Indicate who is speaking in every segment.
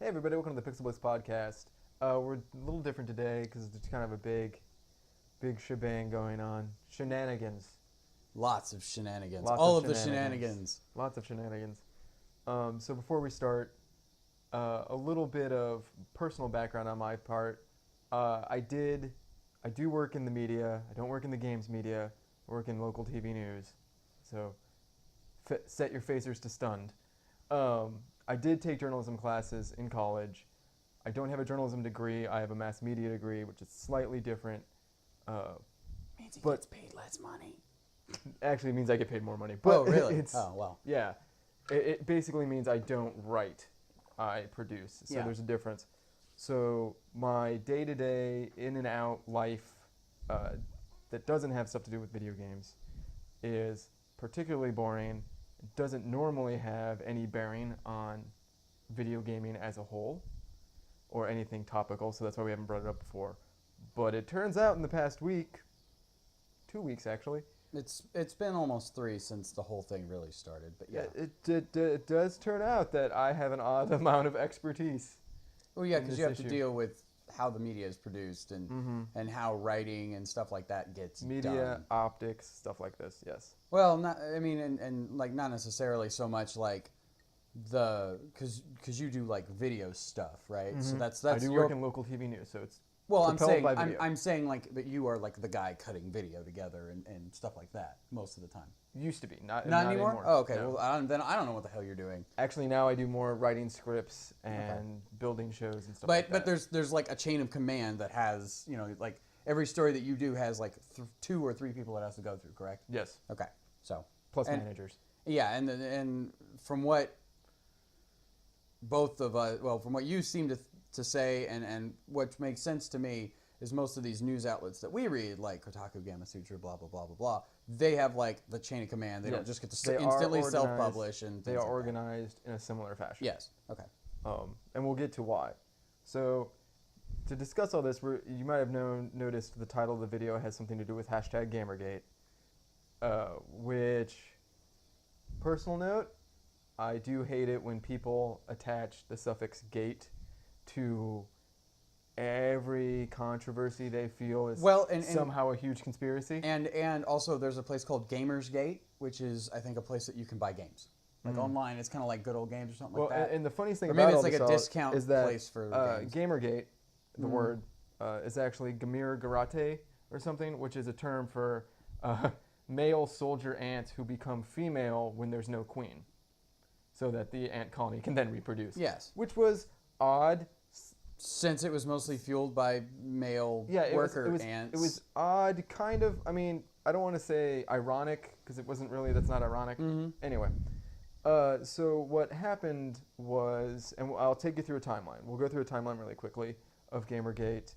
Speaker 1: Hey everybody, welcome to the PixelBlips podcast. We're a little different today because it's kind of a big shebang going on. Shenanigans.
Speaker 2: Lots of shenanigans.
Speaker 1: Lots
Speaker 2: All
Speaker 1: of
Speaker 2: of the shenanigans.
Speaker 1: Lots of shenanigans. So before we start, a little bit of personal background on my part. I do work in the media. I don't work in the games media. I work in local TV news. So set your phasers to stunned. I did take journalism classes in college. I don't have a journalism degree. I have a mass media degree, which is slightly different.
Speaker 2: Means he gets paid less money.
Speaker 1: Actually, it means I get paid more money. But
Speaker 2: oh, really? Oh, well.
Speaker 1: Yeah. It basically means I don't write. I produce. So there's a difference. So my day-to-day, in and out life that doesn't have stuff to do with video games is particularly boring. It doesn't normally have any bearing on video gaming as a whole or anything topical, so that's why we haven't brought it up before. But it turns out in the past week, 2 weeks actually.
Speaker 2: It's been almost 3 since the whole thing really started, but yeah.
Speaker 1: It does turn out that I have an odd amount of expertise.
Speaker 2: Well, yeah, because you have to deal with how the media is produced and how writing and stuff like that gets done.
Speaker 1: Media, optics, stuff like this, yes.
Speaker 2: Well, not necessarily so much like because you do like video stuff, right? So that's
Speaker 1: I do work in local TV news, so it's
Speaker 2: well,
Speaker 1: propelled
Speaker 2: I'm saying like that you are like the guy cutting video together and stuff like that most of the time.
Speaker 1: Used to be, not
Speaker 2: anymore. Oh, okay.
Speaker 1: No.
Speaker 2: Well, then I don't know what the hell you're doing.
Speaker 1: Actually, now I do more writing scripts and building shows and stuff like that.
Speaker 2: But there's like a chain of command that has, like every story that you do has like 2 or 3 people it has to go through, correct?
Speaker 1: Yes.
Speaker 2: Okay. So
Speaker 1: plus managers.
Speaker 2: Yeah, and from what both of us, from what you seem to say and what makes sense to me is most of these news outlets that we read, like Kotaku, Gamma Sutra, blah, blah, blah, blah, blah, they have like the chain of command. They don't just get to instantly self-publish and things
Speaker 1: they are
Speaker 2: like
Speaker 1: organized in a similar fashion.
Speaker 2: Yes. Okay.
Speaker 1: And we'll get to why. So to discuss all this, you might have noticed the title of the video has something to do with #GamerGate, which, personal note, I do hate it when people attach the suffix gate to every controversy they feel is somehow a huge conspiracy.
Speaker 2: And also there's a place called GamersGate, which is, I think, a place that you can buy games. Like online, it's kind of like Good Old Games or something like that.
Speaker 1: And the funniest thing
Speaker 2: or
Speaker 1: about
Speaker 2: maybe
Speaker 1: all
Speaker 2: it's like
Speaker 1: this
Speaker 2: a discount
Speaker 1: is that
Speaker 2: place for games.
Speaker 1: GamerGate, the word, is actually GamerGate or something, which is a term for male soldier ants who become female when there's no queen, so that the ant colony can then reproduce.
Speaker 2: Yes.
Speaker 1: Which was odd.
Speaker 2: Since it was mostly fueled by male worker ants.
Speaker 1: It was odd, kind of. I mean, I don't want to say ironic, because it wasn't really, that's not ironic. Anyway, so what happened was, and I'll take you through a timeline. We'll go through a timeline really quickly of GamerGate,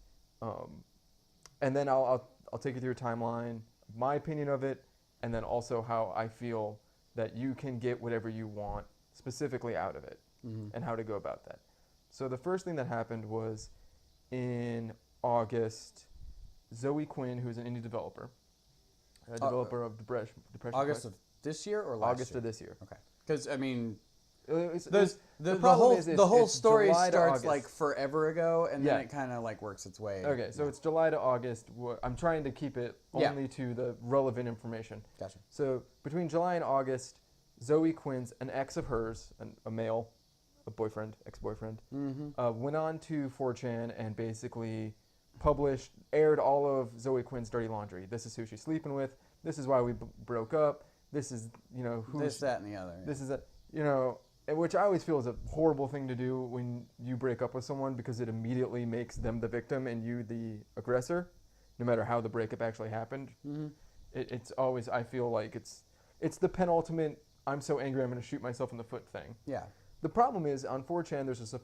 Speaker 1: and then I'll take you through a timeline, my opinion of it, and then also how I feel that you can get whatever you want specifically out of it, and how to go about that. So the first thing that happened was in August, Zoe Quinn, who's an indie developer, a developer of Depression.
Speaker 2: August of this year or last
Speaker 1: August
Speaker 2: year?
Speaker 1: of this year.
Speaker 2: Okay. Because, I mean,
Speaker 1: the
Speaker 2: whole story starts
Speaker 1: August.
Speaker 2: like forever ago, and then it kind of like works its way.
Speaker 1: Okay, so it's July to August. I'm trying to keep it only to the relevant information.
Speaker 2: Gotcha.
Speaker 1: So between July and August, Zoe Quinn's, an ex of hers, a male, a boyfriend, ex-boyfriend, went on to 4chan and basically aired all of Zoe Quinn's dirty laundry. This is who she's sleeping with. This is why we broke up. This is, who...
Speaker 2: This, that, and the other.
Speaker 1: This is, which I always feel is a horrible thing to do when you break up with someone, because it immediately makes them the victim and you the aggressor, no matter how the breakup actually happened. It's always, I feel like it's the penultimate, I'm so angry I'm going to shoot myself in the foot thing.
Speaker 2: Yeah.
Speaker 1: The problem is, on 4chan, there's a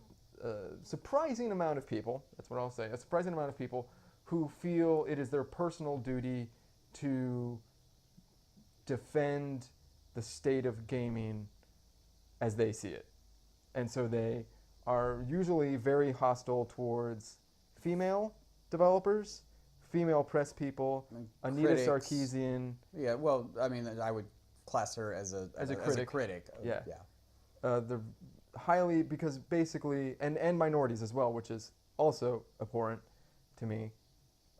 Speaker 1: surprising amount of people, that's what I'll say, a surprising amount of people who feel it is their personal duty to defend the state of gaming as they see it. And so they are usually very hostile towards female developers, female press people, Anita Sarkeesian.
Speaker 2: Yeah, well, I mean, I would class her as a critic.
Speaker 1: Yeah. highly, because basically, and minorities as well, which is also abhorrent to me.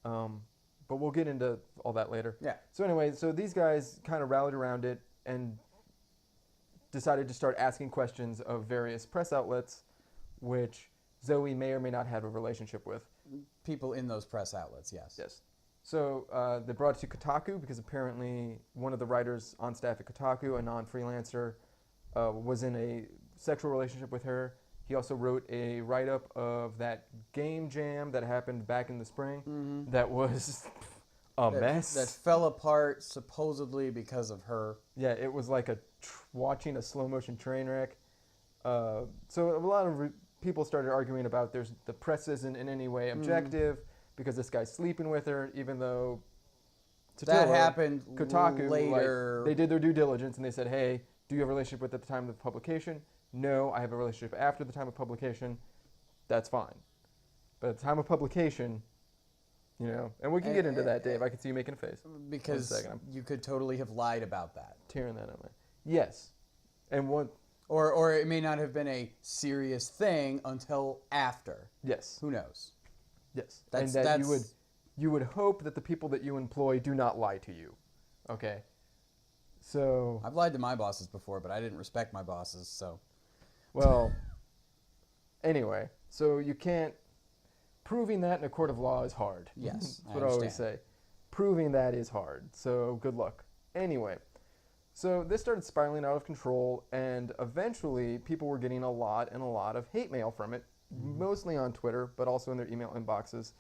Speaker 1: But we'll get into all that later.
Speaker 2: Yeah.
Speaker 1: So anyway, so these guys kind of rallied around it and decided to start asking questions of various press outlets, which Zoe may or may not have a relationship with.
Speaker 2: People in those press outlets, yes.
Speaker 1: Yes. So they brought it to Kotaku because apparently one of the writers on staff at Kotaku, a non-freelancer, was in a sexual relationship with her. He also wrote a write-up of that game jam that happened back in the spring that was a mess.
Speaker 2: That fell apart supposedly because of her.
Speaker 1: Yeah, it was like watching a slow-motion train wreck. So a lot of people started arguing about the press isn't in any way objective because this guy's sleeping with her, even though
Speaker 2: that happened
Speaker 1: Kotaku,
Speaker 2: later.
Speaker 1: Like, they did their due diligence and they said, hey, do you have a relationship with at the time of the publication? No, I have a relationship after the time of publication. That's fine. But at the time of publication, and we can get into that, Dave. I can see you making a face.
Speaker 2: Because you could totally have lied about that.
Speaker 1: Tearing that away. Yes. And one...
Speaker 2: Or it may not have been a serious thing until after.
Speaker 1: Yes.
Speaker 2: Who knows?
Speaker 1: Yes. And you would hope that the people that you employ do not lie to you. Okay? So...
Speaker 2: I've lied to my bosses before, but I didn't respect my bosses, so...
Speaker 1: Well, anyway, so you can't... Proving that in a court of law is hard.
Speaker 2: Yes,
Speaker 1: That's what I always say. Proving that is hard, so good luck. Anyway, so this started spiraling out of control, and eventually people were getting a lot of hate mail from it, mostly on Twitter, but also in their email inboxes.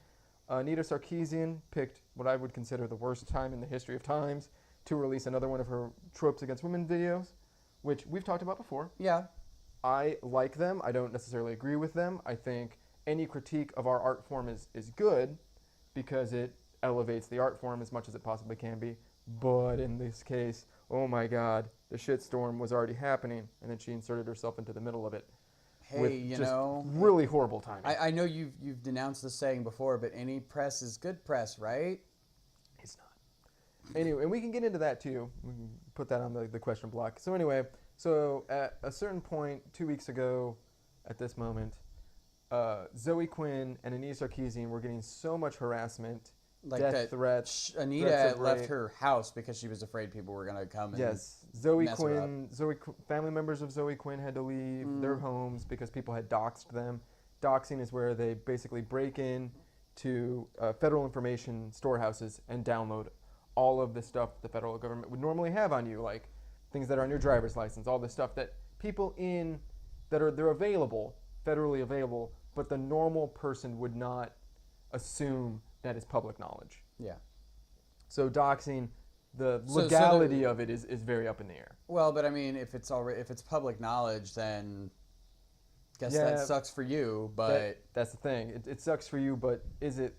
Speaker 1: Anita Sarkeesian picked what I would consider the worst time in the history of times to release another one of her tropes against women videos, which we've talked about before.
Speaker 2: Yeah.
Speaker 1: I like them. I don't necessarily agree with them. I think any critique of our art form is good because it elevates the art form as much as it possibly can be. But in this case, oh my God, the shitstorm was already happening, and then she inserted herself into the middle of it.
Speaker 2: Hey,
Speaker 1: really horrible timing.
Speaker 2: I know you've denounced this saying before, but any press is good press, right?
Speaker 1: It's not. Anyway, and we can get into that too. We can put that on the question block. So anyway, at a certain point 2 weeks ago, at this moment, Zoe Quinn and Anita Sarkeesian were getting so much harassment, death threats.
Speaker 2: Anita left her house because she was afraid people were going to come and mess her up.
Speaker 1: Family members of Zoe Quinn had to leave their homes because people had doxed them. Doxing is where they basically break in to federal information storehouses and download all of the stuff the federal government would normally have on you, like things that are on your driver's license, all the stuff that people they're available, federally available, but the normal person would not assume that is public knowledge.
Speaker 2: Yeah.
Speaker 1: So doxing, the legality of it is very up in the air.
Speaker 2: Well, but I mean, if it's public knowledge, then I guess that sucks for you. But
Speaker 1: that's the thing. It sucks for you, but is it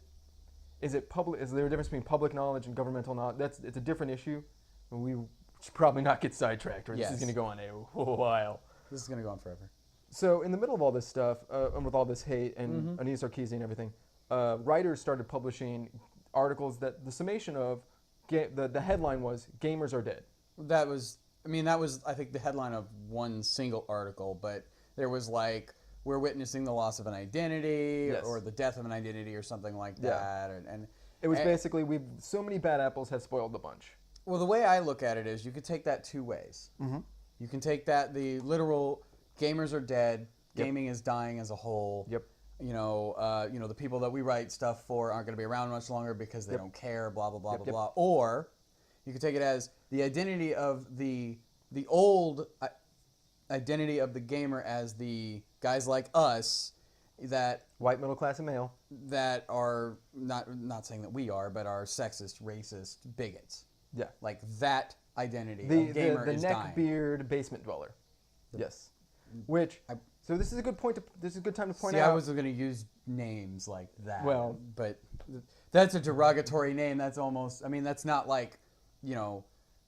Speaker 1: public? Is there a difference between public knowledge and governmental knowledge? It's a different issue. We should probably not get sidetracked, or this is going to go on a while.
Speaker 2: This is going to go on forever.
Speaker 1: So in the middle of all this stuff, and with all this hate and Anita Sarkeesian and everything, writers started publishing articles that the summation of the headline was "Gamers are dead."
Speaker 2: That was I think the headline of one single article, but there was like, we're witnessing the loss of an identity or the death of an identity or something like that. And
Speaker 1: it was basically, so many bad apples have spoiled the bunch.
Speaker 2: Well, the way I look at it is you could take that two ways. You can take that, the literal gamers are dead, gaming is dying as a whole.
Speaker 1: Yep.
Speaker 2: The people that we write stuff for aren't going to be around much longer because they don't care, blah, blah, blah, blah, blah. Or you could take it as the identity of the old identity of the gamer as the guys like us that
Speaker 1: white middle class and male
Speaker 2: that are not saying that we are, but are sexist, racist, bigots.
Speaker 1: Yeah.
Speaker 2: Like that identity.
Speaker 1: The
Speaker 2: gamer
Speaker 1: the
Speaker 2: is
Speaker 1: neck
Speaker 2: dying.
Speaker 1: beard basement dweller. Yes. So this is a good point. This is a good time to point out.
Speaker 2: I was going to use names like that.
Speaker 1: Well,
Speaker 2: but that's a derogatory name. That's almost. I mean, that's not like,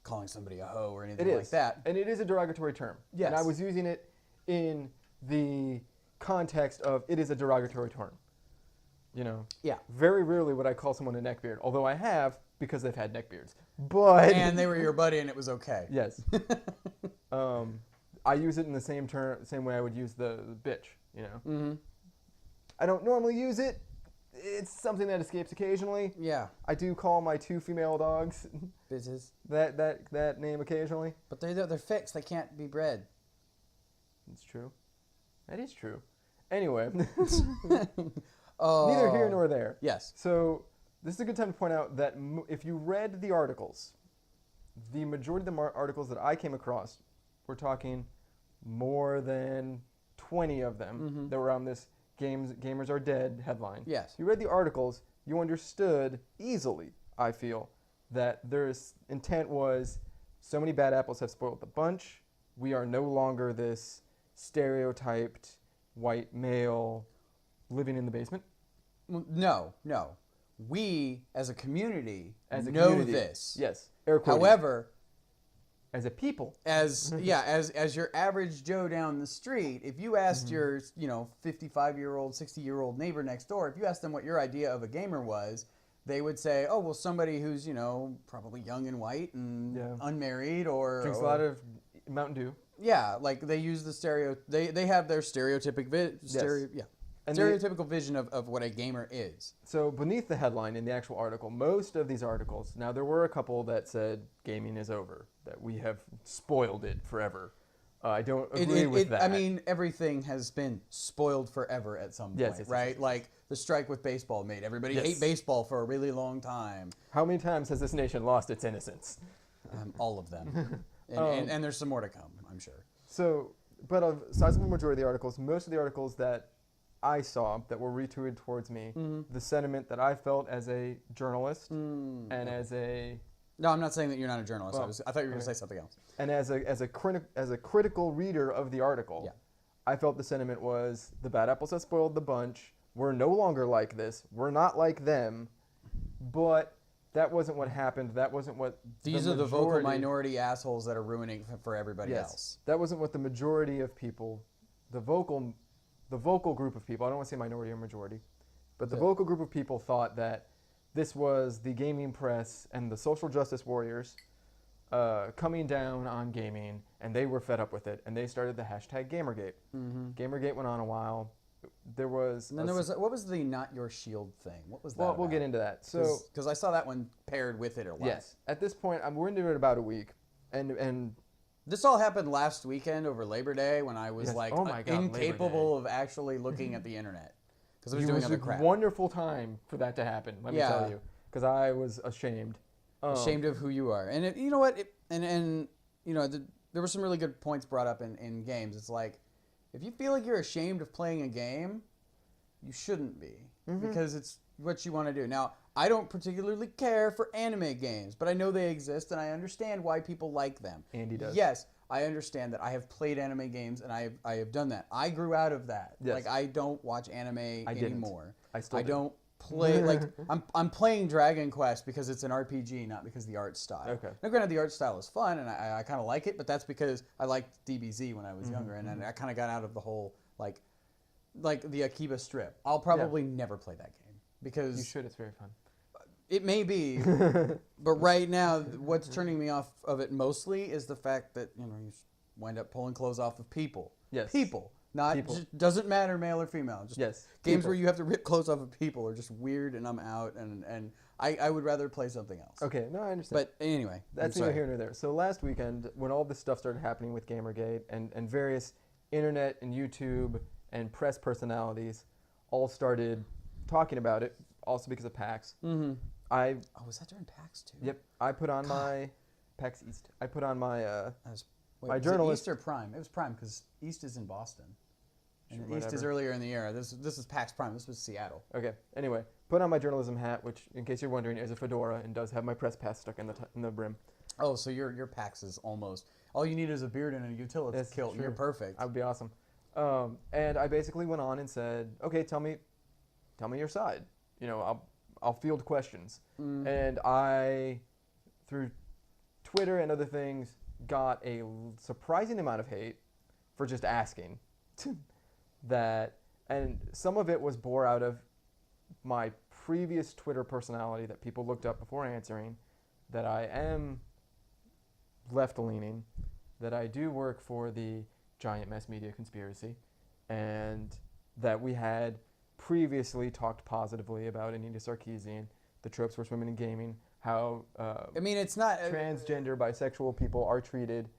Speaker 2: calling somebody a hoe or anything like that.
Speaker 1: And it is a derogatory term.
Speaker 2: Yes.
Speaker 1: And I was using it in the context of it is a derogatory term.
Speaker 2: Yeah.
Speaker 1: Very rarely would I call someone a neckbeard, although I have because they've had neckbeards. But
Speaker 2: and they were your buddy, and it was okay.
Speaker 1: Yes. I use it in the same way I would use the bitch, you know.
Speaker 2: Mm-hmm.
Speaker 1: I don't normally use it. It's something that escapes occasionally.
Speaker 2: Yeah.
Speaker 1: I do call my 2 female dogs
Speaker 2: Bitches.
Speaker 1: that name occasionally.
Speaker 2: But they're fixed. They can't be bred.
Speaker 1: It's true. That is true. Anyway,
Speaker 2: Oh.
Speaker 1: neither here nor there.
Speaker 2: Yes.
Speaker 1: So this is a good time to point out that if you read the articles, the majority of the articles that I came across, we're talking more than 20 of them that were on this Gamers Are Dead headline.
Speaker 2: Yes.
Speaker 1: If you read the articles, you understood easily, I feel, that their intent was so many bad apples have spoiled the bunch. We are no longer this stereotyped white male living in the basement.
Speaker 2: No. We, as a community,
Speaker 1: As a
Speaker 2: know
Speaker 1: community,
Speaker 2: this.
Speaker 1: Yes. Air quoting.
Speaker 2: However,
Speaker 1: as a people.
Speaker 2: as your average Joe down the street, if you asked your 55-year-old, 60-year-old neighbor next door, if you asked them what your idea of a gamer was, they would say, oh, well, somebody who's probably young and white and unmarried or
Speaker 1: Drinks a lot of Mountain Dew.
Speaker 2: Yeah, like they use the they have their stereotypical vision of what a gamer is.
Speaker 1: So beneath the headline in the actual article, most of these articles, now there were a couple that said gaming is over, that we have spoiled it forever. I don't agree with that.
Speaker 2: I mean, everything has been spoiled forever at some point, right? Yes. Like the strike with baseball made everybody hate baseball for a really long time.
Speaker 1: How many times has this nation lost its innocence?
Speaker 2: All of them. And there's some more to come, I'm sure.
Speaker 1: So, but a sizable majority of the articles, most of the articles that I saw that were retweeted towards me, the sentiment that I felt as a journalist and as a...
Speaker 2: No, I'm not saying that you're not a journalist. Well, I thought you were going to say something else.
Speaker 1: And as a critical reader of the article, I felt the sentiment was the bad apples have spoiled the bunch. We're no longer like this. We're not like them. But that wasn't what happened. That wasn't what
Speaker 2: These are the vocal minority assholes that are ruining for everybody else.
Speaker 1: That wasn't what the majority of people, the vocal group of people, I don't want to say minority or majority, but the vocal group of people thought that this was the gaming press and the social justice warriors coming down on gaming, and they were fed up with it, and they started the hashtag GamerGate. GamerGate went on a while. There was...
Speaker 2: And then what was the Not Your Shield thing? What was that about?
Speaker 1: We'll get into that. So,
Speaker 2: because I saw that one paired with it a lot.
Speaker 1: Yes. At this point, we're into it about a week, and
Speaker 2: this all happened last weekend over Labor Day when I was incapable of actually looking at the internet because I was doing other crap.
Speaker 1: It was a wonderful time for that to happen. Let me tell you, because I was ashamed.
Speaker 2: Ashamed of who you are, and there were some really good points brought up in games. It's like, if you feel like you're ashamed of playing a game, you shouldn't be, because it's what you want to do. Now, I don't particularly care for anime games, but I know they exist, and I understand why people like them.
Speaker 1: Andy does.
Speaker 2: Yes, I understand that. I have played anime games, and I have done that. I grew out of that.
Speaker 1: Yes.
Speaker 2: Like, I don't watch anime anymore.
Speaker 1: I
Speaker 2: don't play, like, I'm playing Dragon Quest because it's an RPG, not because of the art style.
Speaker 1: Okay.
Speaker 2: Now, granted, the art style is fun, and I kind of like it, but that's because I liked DBZ when I was younger, and I kind of got out of the whole, like the Akiba Strip. I'll probably never play that game because...
Speaker 1: You should. It's very fun.
Speaker 2: It may be, but right now, what's turning me off of it mostly is the fact that you wind up pulling clothes off of people.
Speaker 1: Yes.
Speaker 2: People. Just doesn't matter male or female. Just games
Speaker 1: people.
Speaker 2: where you have to rip clothes off of people are just weird, and I'm out, and I would rather play something else.
Speaker 1: Okay, no, I understand.
Speaker 2: But anyway,
Speaker 1: that's neither here nor there. So last weekend, when all this stuff started happening with GamerGate and various internet and YouTube and press personalities all started talking about it, also because of PAX.
Speaker 2: Was that during PAX too?
Speaker 1: Yep. I put on my PAX East. I put on my my
Speaker 2: was
Speaker 1: journalist.
Speaker 2: It East or Prime? It was Prime because East is in Boston, and East is earlier in the year. This is PAX Prime. This was Seattle.
Speaker 1: Okay. Anyway, put on my journalism hat, which, in case you're wondering, is a fedora and does have my press pass stuck in the brim.
Speaker 2: Oh, so your PAX is almost all you need is a beard and a utility kilt, and you're perfect.
Speaker 1: That would be awesome. And I basically went on and said, okay, tell me your side. I'll field questions. And I, through Twitter and other things, got a surprising amount of hate for just asking that. And some of it was bore out of my previous Twitter personality that people looked up before answering, that I am left-leaning, that I do work for the giant mass media conspiracy, and that we had previously talked positively about Anita Sarkeesian, the tropes for women in gaming, how
Speaker 2: I mean, it's not
Speaker 1: transgender, bisexual people are treated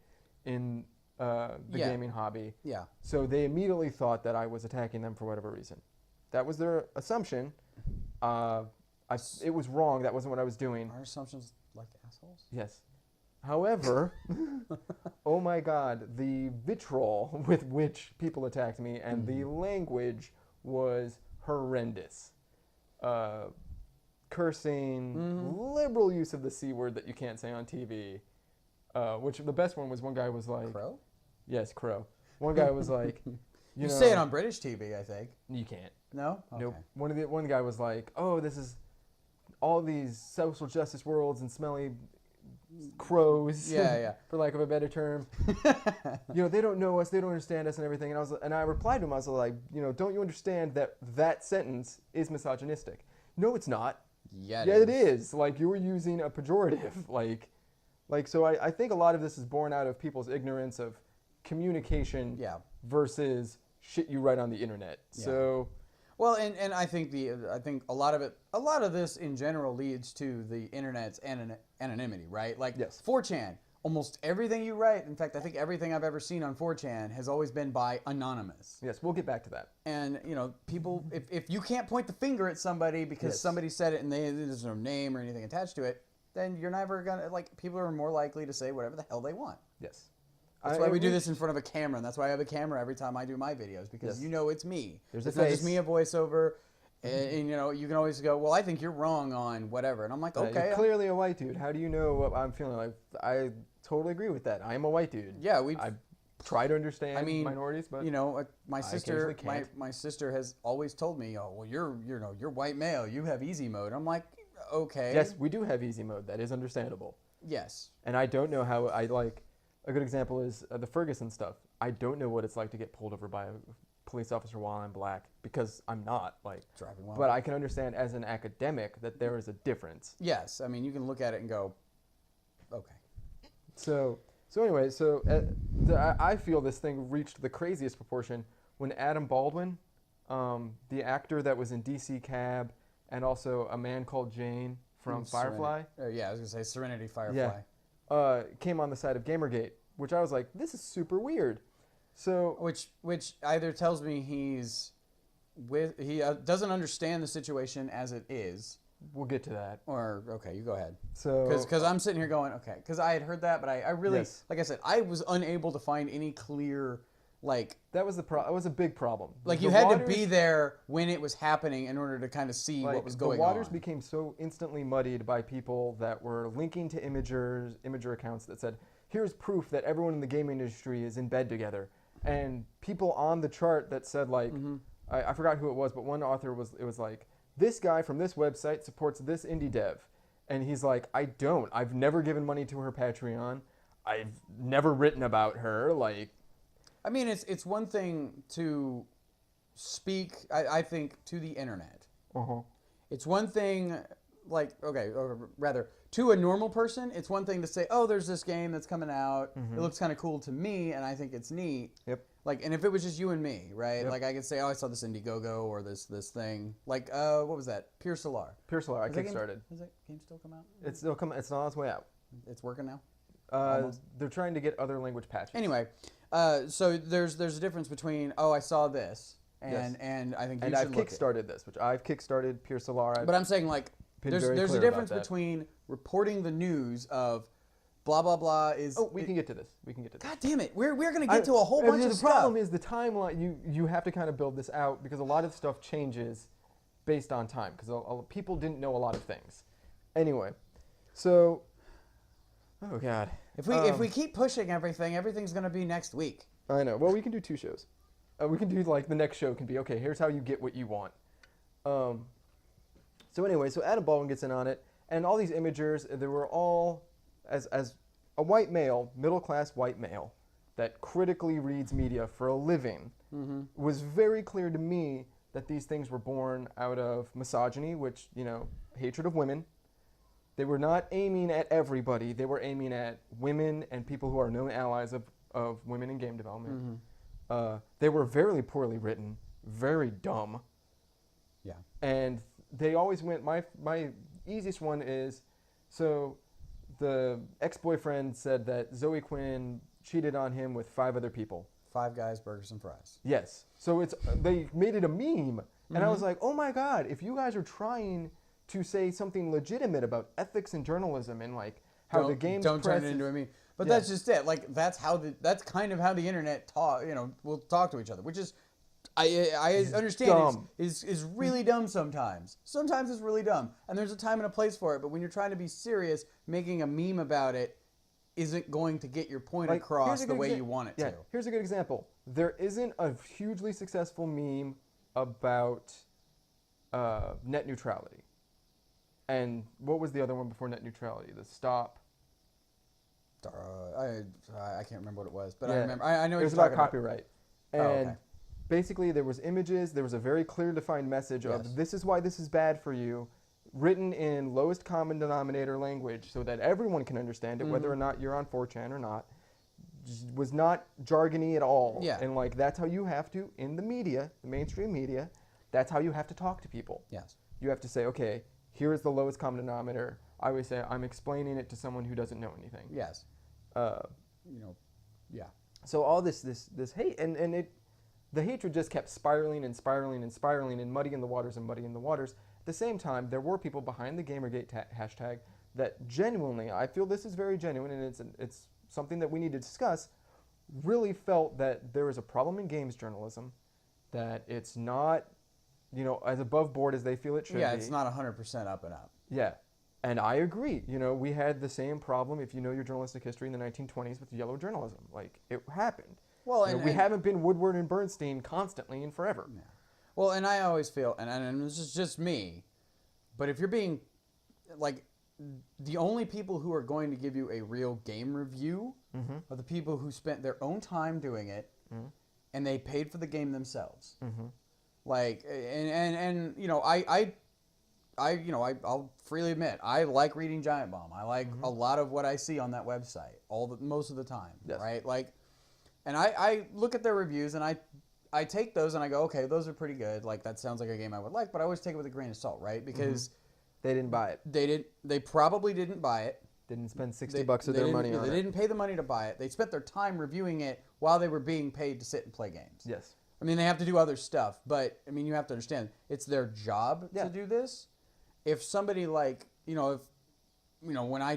Speaker 1: in the gaming hobby.
Speaker 2: Yeah.
Speaker 1: So they immediately thought that I was attacking them for whatever reason. That was their assumption. It was wrong. That wasn't what I was doing.
Speaker 2: Our assumptions like assholes?
Speaker 1: Yes. However, oh my God, the vitriol with which people attacked me and the language was horrendous. Cursing, liberal use of the C word that you can't say on TV. Which the best one was one guy was like...
Speaker 2: Crow?
Speaker 1: Yes, crow. One guy was like...
Speaker 2: You say it on British TV, I think.
Speaker 1: You can't.
Speaker 2: No? Okay.
Speaker 1: Nope. One guy was like, oh, this is all these social justice worlds and smelly crows.
Speaker 2: Yeah.
Speaker 1: For lack of a better term. They don't know us, they don't understand us and everything. And I replied to him, I was like, don't you understand that sentence is misogynistic? No, it's not.
Speaker 2: Yeah,
Speaker 1: it is. Like, you were using a pejorative. So I think a lot of this is born out of people's ignorance of communication versus shit you write on the internet. Yeah. So,
Speaker 2: well, and I think a lot of this in general leads to the internet's anonymity, right? Like,
Speaker 1: yes.
Speaker 2: 4chan, almost everything you write, in fact, I think everything I've ever seen on 4chan has always been by anonymous.
Speaker 1: Yes, we'll get back to that.
Speaker 2: And, people, if you can't point the finger at somebody because somebody said it and there's no name or anything attached to it, then you're never gonna, people are more likely to say whatever the hell they want.
Speaker 1: Yes.
Speaker 2: That's why we do this in front of a camera, and that's why I have a camera every time I do my videos, because it's me. It's not just me, a voiceover, and you can always go, well, I think you're wrong on whatever, and I'm like, okay.
Speaker 1: You're clearly a white dude. How do you know what I'm feeling like? I totally agree with that. I am a white dude.
Speaker 2: Yeah,
Speaker 1: I try to understand minorities, but
Speaker 2: my sister has always told me, oh, well, you're white male, you have easy mode. I'm like, okay.
Speaker 1: Yes, we do have easy mode. That is understandable.
Speaker 2: Yes. And
Speaker 1: I don't know how a good example is the Ferguson stuff. I don't know what it's like to get pulled over by a police officer while I'm black, because I'm not
Speaker 2: driving well.
Speaker 1: But I can understand as an academic that there is a difference.
Speaker 2: Yes, I mean you can look at it and go, okay.
Speaker 1: So anyway, I feel this thing reached the craziest proportion when Adam Baldwin, the actor that was in DC Cab, and also A Man Called Jane from Firefly.
Speaker 2: Yeah, I was gonna say Serenity Firefly.
Speaker 1: Yeah. Came on the side of GamerGate, which I was like, this is super weird. So
Speaker 2: which either tells me he doesn't understand the situation as it is.
Speaker 1: We'll get to that.
Speaker 2: Or okay, you go ahead.
Speaker 1: So
Speaker 2: because I'm sitting here going, okay, because I had heard that, but I really, like I said, I was unable to find any clear.
Speaker 1: That was that was a big problem.
Speaker 2: You had to be there when it was happening in order to kind of see what was going on.
Speaker 1: The waters became so instantly muddied by people that were linking to Imager accounts that said, here's proof that everyone in the gaming industry is in bed together. And people on the chart that said I forgot who it was, but one author was like, this guy from this website supports this indie dev. And he's like, I've never given money to her Patreon. I've never written about her.
Speaker 2: I mean, it's one thing to speak, I think, to the internet.
Speaker 1: Uh-huh.
Speaker 2: It's one thing, or rather, to a normal person, it's one thing to say, oh, there's this game that's coming out. Mm-hmm. It looks kind of cool to me, and I think it's neat.
Speaker 1: Yep.
Speaker 2: And if it was just you and me, right?
Speaker 1: Yep.
Speaker 2: I could say, oh, I saw this Indiegogo or this thing. What was that? Pure Solar.
Speaker 1: Pure Solar, I kickstarted.
Speaker 2: Does that game still come out?
Speaker 1: It's still coming. It's on its way out.
Speaker 2: It's working now?
Speaker 1: They're trying to get other language patches.
Speaker 2: Anyway, so there's a difference between, oh, I saw this, and I think you should
Speaker 1: I've kickstarted this, which I've kickstarted Pure Solar.
Speaker 2: But I'm saying there's a difference between reporting the news of blah blah blah is.
Speaker 1: Oh, we can get to this.
Speaker 2: God damn it, we're gonna get to a whole bunch of stuff.
Speaker 1: The problem is the timeline. You have to kind of build this out because a lot of stuff changes based on time because people didn't know a lot of things. Anyway, so. Oh God!
Speaker 2: If we keep pushing everything's gonna be next week.
Speaker 1: I know. Well, we can do 2 shows. We can do the next show can be okay. Here's how you get what you want. So anyway, Adam Baldwin gets in on it, and all these imagers. They were all as a white male, middle class white male, that critically reads media for a living. Mm-hmm. Was very clear to me that these things were born out of misogyny, which hatred of women. They were not aiming at everybody. They were aiming at women and people who are known allies of women in game development. They were very poorly written, very dumb.
Speaker 2: Yeah.
Speaker 1: And they always went, my easiest one is, so the ex-boyfriend said that Zoe Quinn cheated on him with 5 other people.
Speaker 2: 5 Guys, Burgers, and Fries.
Speaker 1: Yes. So they made it a meme. And I was like, oh my God, if you guys are trying to say something legitimate about ethics and journalism and like how the game's
Speaker 2: don't
Speaker 1: press
Speaker 2: turn it into a meme. But
Speaker 1: Yeah.
Speaker 2: that's just it. Like that's kind of how the internet will talk to each other, which is I understand is really dumb sometimes. Sometimes it's really dumb, and there's a time and a place for it. But when you're trying to be serious, making a meme about it isn't going to get your point
Speaker 1: Like,
Speaker 2: across the way you want it to.
Speaker 1: Here's a good example. There isn't a hugely successful meme about net neutrality. And what was the other one before net neutrality? The stop.
Speaker 2: I can't remember what it was, but
Speaker 1: Yeah.
Speaker 2: I remember. I know
Speaker 1: It was
Speaker 2: what you're
Speaker 1: about
Speaker 2: talking
Speaker 1: copyright.
Speaker 2: Oh,
Speaker 1: And
Speaker 2: okay.
Speaker 1: basically there was images, there was a very clear defined message
Speaker 2: Yes.
Speaker 1: of this is why this is bad for you, written in lowest common denominator language so that everyone can understand it, whether or not you're on 4chan or not. Was not jargony at all.
Speaker 2: Yeah.
Speaker 1: And like that's how you have to, in the media, the mainstream media, that's how you have to talk to people.
Speaker 2: Yes.
Speaker 1: You have to say, okay, here is the lowest common denominator. I always say I'm explaining it to someone who doesn't know anything.
Speaker 2: Yes.
Speaker 1: Uh,
Speaker 2: Yeah.
Speaker 1: So all this hate and the hatred just kept spiraling and spiraling and spiraling and muddying the waters and muddying the waters. At the same time, there were people behind the GamerGate hashtag that genuinely, I feel this is very genuine and it's something that we need to discuss, really felt that there is a problem in games journalism, that it's not, as above board as they feel it should be.
Speaker 2: Yeah, it's not 100% up and up.
Speaker 1: Yeah. And I agree. We had the same problem, if you know your journalistic history, in the 1920s with yellow journalism. Like, it happened.
Speaker 2: Well,
Speaker 1: we haven't been Woodward and Bernstein constantly and forever.
Speaker 2: Yeah. Well, and I always feel, and this is just me, but if you're being, like, the only people who are going to give you a real game review are the people who spent their own time doing it, and they paid for the game themselves. Like, I'll freely admit, I like reading Giant Bomb. I like a lot of what I see on that website, most of the time,
Speaker 1: Yes.
Speaker 2: right? Like, and I look at their reviews and I take those and I go, okay, those are pretty good. Like, that sounds like a game I would like, but I always take it with a grain of salt, right? Because
Speaker 1: They didn't buy it.
Speaker 2: they probably didn't buy it.
Speaker 1: Didn't spend $60 of their money on it.
Speaker 2: They didn't pay the money to buy it. They spent their time reviewing it while they were being paid to sit and play games.
Speaker 1: Yes.
Speaker 2: I mean, they have to do other stuff, but I mean, you have to understand, it's their job to do this. If somebody when I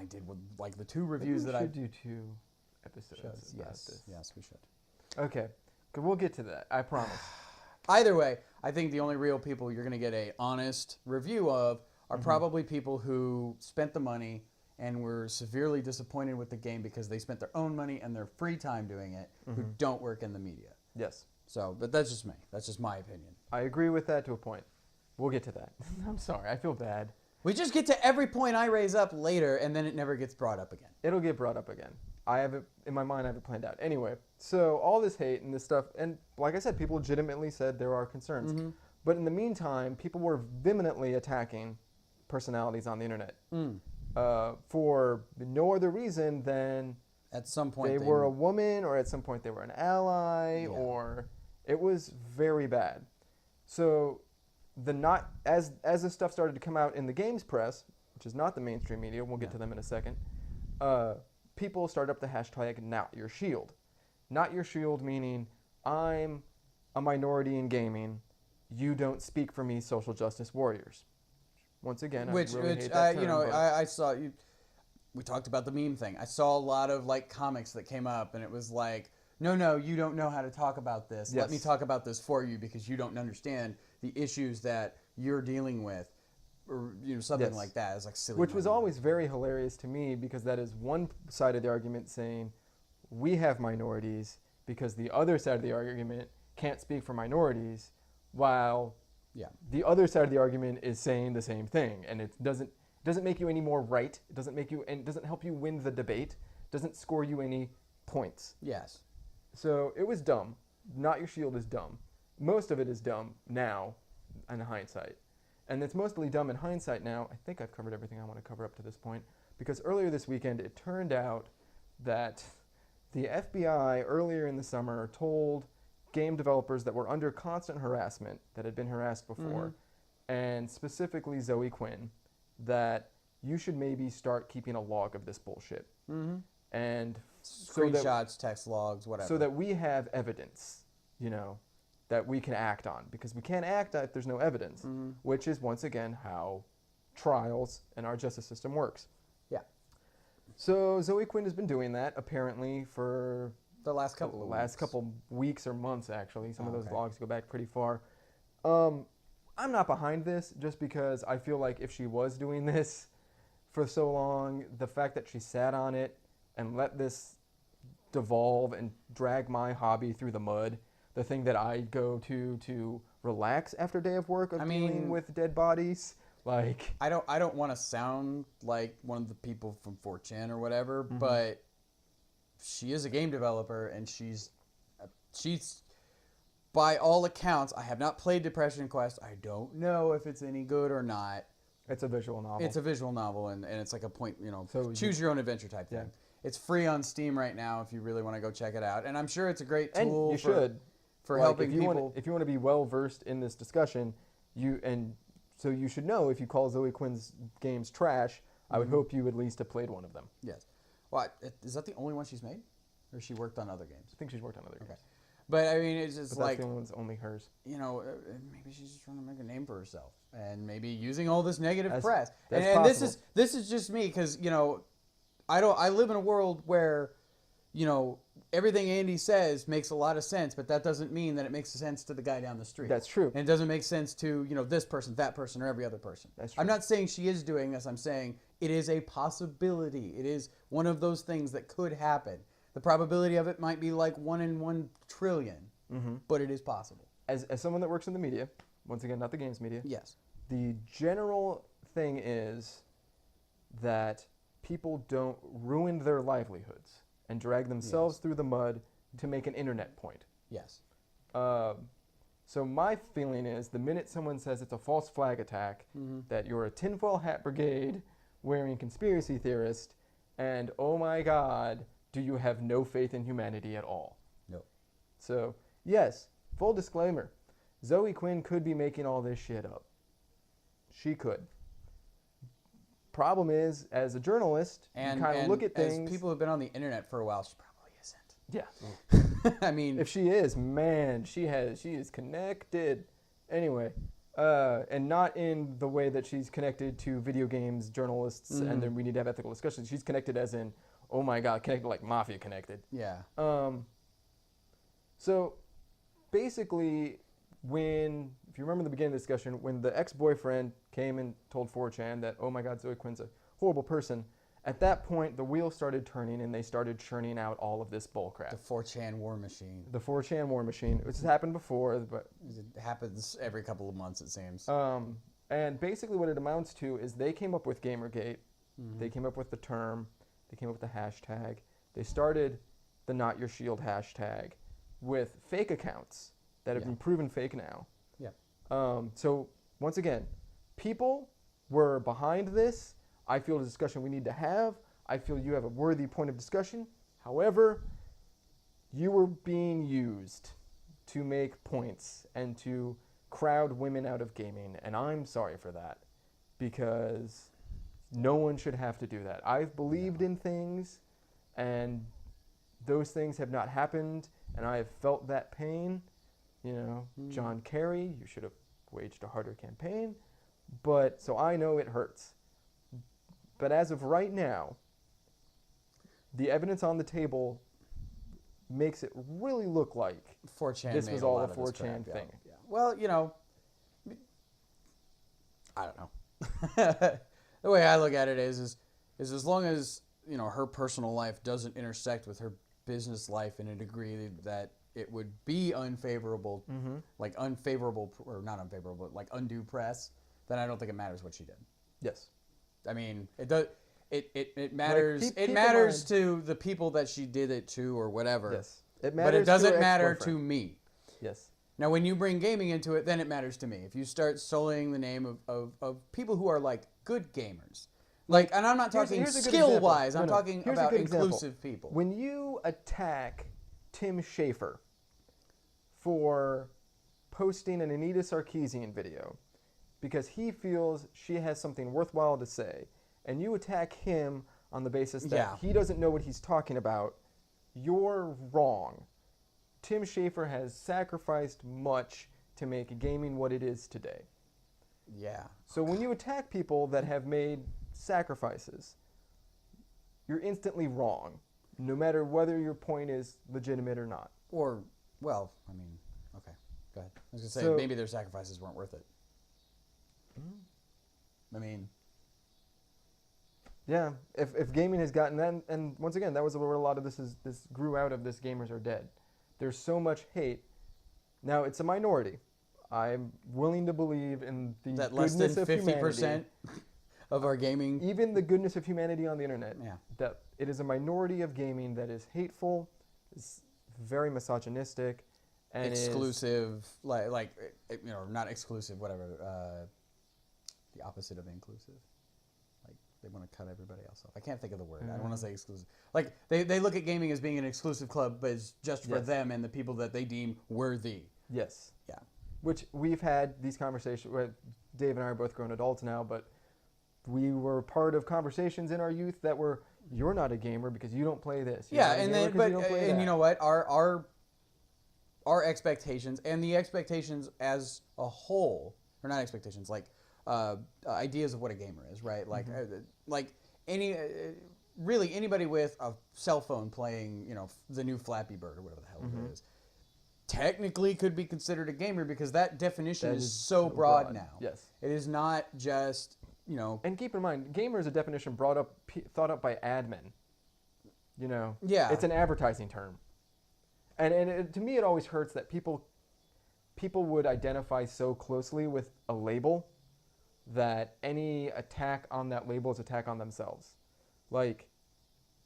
Speaker 2: did with like the 2 reviews
Speaker 1: Maybe
Speaker 2: that I
Speaker 1: should do 2 episodes. About this.
Speaker 2: Yes, we should.
Speaker 1: Okay. Good, we'll get to that. I promise.
Speaker 2: Either way, I think the only real people you're going to get a honest review of are probably people who spent the money and were severely disappointed with the game because they spent their own money and their free time doing it, who don't work in the media.
Speaker 1: Yes.
Speaker 2: So, but that's just me. That's just my opinion.
Speaker 1: I agree with that to a point. We'll get to that. I'm sorry. I feel bad.
Speaker 2: We just get to every point I raise up later, and then it never gets brought up again.
Speaker 1: It'll get brought up again. I have it in my mind. I have it planned out. Anyway, so all this hate and this stuff, and like I said, people legitimately said there are concerns. But in the meantime, people were vehemently attacking personalities on the internet for no other reason than
Speaker 2: at some point
Speaker 1: they were a woman, or at some point they were an ally, or it was very bad. So as this stuff started to come out in the games press, which is not the mainstream media, we'll get to them in a second, people started up the hashtag Not Your Shield. Not Your Shield meaning I'm a minority in gaming, you don't speak for me, social justice warriors. Once again, I really hate that term,
Speaker 2: I saw you. We talked about the meme thing. I saw a lot of like comics that came up, and it was like, no, you don't know how to talk about this.
Speaker 1: Yes.
Speaker 2: Let me talk about this for you because you don't understand the issues that you're dealing with, or something like that. It's like silly.
Speaker 1: Which was always very hilarious to me because that is one side of the argument saying we have minorities because the other side of the argument can't speak for minorities, while the other side of the argument is saying the same thing, and it doesn't make you any more right. It doesn't make you, and doesn't help you win the debate. Doesn't score you any points.
Speaker 2: Yes.
Speaker 1: So it was dumb. Not Your Shield is dumb. Most of it is dumb now, in hindsight, and it's mostly dumb in hindsight now. I think I've covered everything I want to cover up to this point because earlier this weekend it turned out that the FBI earlier in the summer told game developers that were under constant harassment, that had been harassed before, and specifically Zoe Quinn, that you should maybe start keeping a log of this bullshit. And
Speaker 2: Screenshots, text logs, whatever.
Speaker 1: so that we have evidence, you know, that we can act on. Because we can't act if there's no evidence, which is, once again, how trials and our justice system works.
Speaker 2: Yeah.
Speaker 1: So Zoe Quinn has been doing that, apparently, for
Speaker 2: the last couple
Speaker 1: couple weeks or months, actually. Some of those logs go back pretty far. I'm not behind this, just because I feel like if she was doing this for so long, the fact that she sat on it and let this devolve and drag my hobby through the mud, the thing that I go to relax after a day of work of dealing with dead bodies, like...
Speaker 2: I don't want to sound like one of the people from 4chan or whatever, but she is a game developer, and she's by all accounts, I have not played Depression Quest. I don't know if it's any good or not.
Speaker 1: It's a visual novel.
Speaker 2: It's a visual novel, and it's like a point,
Speaker 1: so
Speaker 2: choose your own adventure type thing. It's free on Steam right now if you really want to go check it out. And I'm sure it's a great tool for helping people.
Speaker 1: If you want to be well versed in this discussion, so you should know if you call Zoe Quinn's games trash, I would hope you at least have played one of them.
Speaker 2: Yes. Well, is that the only one she's made? Or she worked on other games?
Speaker 1: I think she's worked on other games.
Speaker 2: But I mean, it's just
Speaker 1: that's the only one's only hers.
Speaker 2: Maybe she's just trying to make a name for herself, and maybe using all this negative press.
Speaker 1: That's
Speaker 2: and
Speaker 1: possible.
Speaker 2: this is just me, because I live in a world where, everything Andy says makes a lot of sense, but that doesn't mean that it makes sense to the guy down the street.
Speaker 1: That's true.
Speaker 2: And it doesn't make sense to this person, that person, or every other person.
Speaker 1: That's true.
Speaker 2: I'm not saying she is doing this. I'm saying it is a possibility. It is one of those things that could happen. The probability of it might be like 1 in 1 trillion, but it is possible.
Speaker 1: As someone that works in the media, once again, not the games media.
Speaker 2: Yes.
Speaker 1: The general thing is that people don't ruin their livelihoods and drag themselves through the mud to make an internet point.
Speaker 2: Yes.
Speaker 1: So my feeling is the minute someone says it's a false flag attack, that you're a tinfoil hat brigade wearing conspiracy theorist, and oh my God, do you have no faith in humanity at all?
Speaker 2: No.
Speaker 1: So, yes, full disclaimer, Zoe Quinn could be making all this shit up. She could. Problem is, as a journalist, you kind of look at things...
Speaker 2: as people who have been on the internet for a while, she probably isn't.
Speaker 1: Yeah.
Speaker 2: I mean...
Speaker 1: If she is, man, she is connected. Anyway, and not in the way that she's connected to video games journalists and then we need to have ethical discussions. She's connected as in, oh my God, connected like mafia connected.
Speaker 2: Yeah.
Speaker 1: So basically, if you remember the beginning of the discussion, when the ex-boyfriend came and told 4chan that, oh my God, Zoe Quinn's a horrible person, at that point, the wheel started turning and they started churning out all of this bullcrap.
Speaker 2: The 4chan war machine.
Speaker 1: The 4chan war machine, which has happened before, but...
Speaker 2: It happens every couple of months, it seems.
Speaker 1: And basically what it amounts to is they came up with GamerGate, they came up with the term, they came up with the hashtag, they started the Not Your Shield hashtag with fake accounts that have been proven fake now.
Speaker 2: Yeah.
Speaker 1: So, once again, people were behind this. I feel a discussion we need to have. I feel you have a worthy point of discussion. However, you were being used to make points and to crowd women out of gaming, and I'm sorry for that, because no one should have to do that. I've believed in things, and those things have not happened, and I have felt that pain. John Kerry, you should have waged a harder campaign, but so I know it hurts. But as of right now, the evidence on the table makes it really look like
Speaker 2: 4chan
Speaker 1: this
Speaker 2: made
Speaker 1: was
Speaker 2: a
Speaker 1: all
Speaker 2: lot
Speaker 1: a
Speaker 2: of this
Speaker 1: 4chan
Speaker 2: crap,
Speaker 1: thing.
Speaker 2: Yeah. Well, I don't know. The way I look at it is as long as her personal life doesn't intersect with her business life in a degree that it would be unfavorable, like unfavorable or not unfavorable, but like undue press, then I don't think it matters what she did.
Speaker 1: Yes.
Speaker 2: I mean, it does. It matters.
Speaker 1: Like,
Speaker 2: it matters to the people that she did it to or whatever.
Speaker 1: Yes. It
Speaker 2: But
Speaker 1: matters
Speaker 2: it doesn't
Speaker 1: to her
Speaker 2: matter
Speaker 1: ex-boyfriend.
Speaker 2: to me.
Speaker 1: Yes.
Speaker 2: Now, when you bring gaming into it, then it matters to me. If you start sullying the name of people who are like good gamers, Like, and I'm not talking
Speaker 1: here's a good
Speaker 2: skill-wise.
Speaker 1: example.
Speaker 2: I'm
Speaker 1: No, no.
Speaker 2: talking
Speaker 1: Here's a
Speaker 2: about
Speaker 1: good example.
Speaker 2: inclusive people.
Speaker 1: When you attack Tim Schafer for posting an Anita Sarkeesian video because he feels she has something worthwhile to say, and you attack him on the basis that he doesn't know what he's talking about, you're wrong. Tim Schafer has sacrificed much to make gaming what it is today.
Speaker 2: Yeah.
Speaker 1: So when you attack people that have made sacrifices, you're instantly wrong, no matter whether your point is legitimate or not.
Speaker 2: Or, well, I mean, okay, go ahead. I was going to say,
Speaker 1: So,
Speaker 2: maybe their sacrifices weren't worth it. I mean...
Speaker 1: Yeah, if gaming has gotten that, and once again, that was where a lot of this grew out of. This gamers are dead. There's so much hate. Now it's a minority. I'm willing to believe in the
Speaker 2: that less than
Speaker 1: goodness of
Speaker 2: 50% of our gaming,
Speaker 1: even the goodness of humanity on the internet.
Speaker 2: Yeah.
Speaker 1: That it is a minority of gaming that is hateful, is very misogynistic, and
Speaker 2: exclusive, like you know, not exclusive, whatever. The opposite of inclusive. They want to cut everybody else off. I can't think of the word. I don't want to say exclusive. Like, they look at gaming as being an exclusive club, but it's just for them and the people that they deem worthy.
Speaker 1: Yes.
Speaker 2: Yeah.
Speaker 1: Which we've had these conversations. Dave and I are both grown adults now, but we were part of conversations in our youth that were, you're not a gamer because you don't play this. You're
Speaker 2: and then, but, and you know what? Our expectations and the expectations as a whole, or not expectations, like, ideas of what a gamer is, right? Like, like really anybody with a cell phone playing, you know, the new Flappy Bird or whatever the hell it is, technically could be considered a gamer because that definition is so broad now.
Speaker 1: Yes,
Speaker 2: it is not just, you know.
Speaker 1: And keep in mind, gamer is a definition thought up by admin. You know, it's an advertising term, and to me it always hurts that people would identify so closely with a label that any attack on that label is attack on themselves. Like,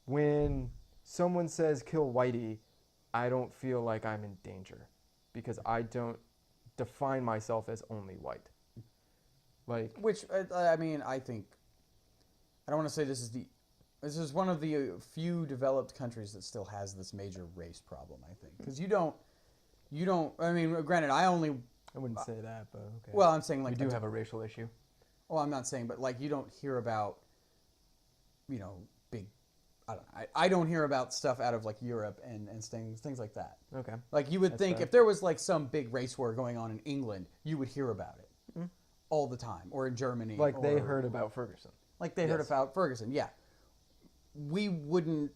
Speaker 1: when someone says kill Whitey, I don't feel like I'm in danger because I don't define myself as only white. Like,
Speaker 2: which, I mean, I think, I don't want to say this is one of the few developed countries that still has this major race problem, I think. Because you don't, I mean, granted, I
Speaker 1: wouldn't say that, but okay.
Speaker 2: Well, I'm saying, like,
Speaker 1: we do have a racial issue.
Speaker 2: Well, I'm not saying, but like, you don't hear about, you know, big, I don't hear about stuff out of like Europe and things like that.
Speaker 1: Okay.
Speaker 2: Like, you would think if there was like some big race war going on in England, you would hear about it all the time, or in Germany.
Speaker 1: Like, they heard about Ferguson.
Speaker 2: Like they heard about Ferguson, yeah. We wouldn't,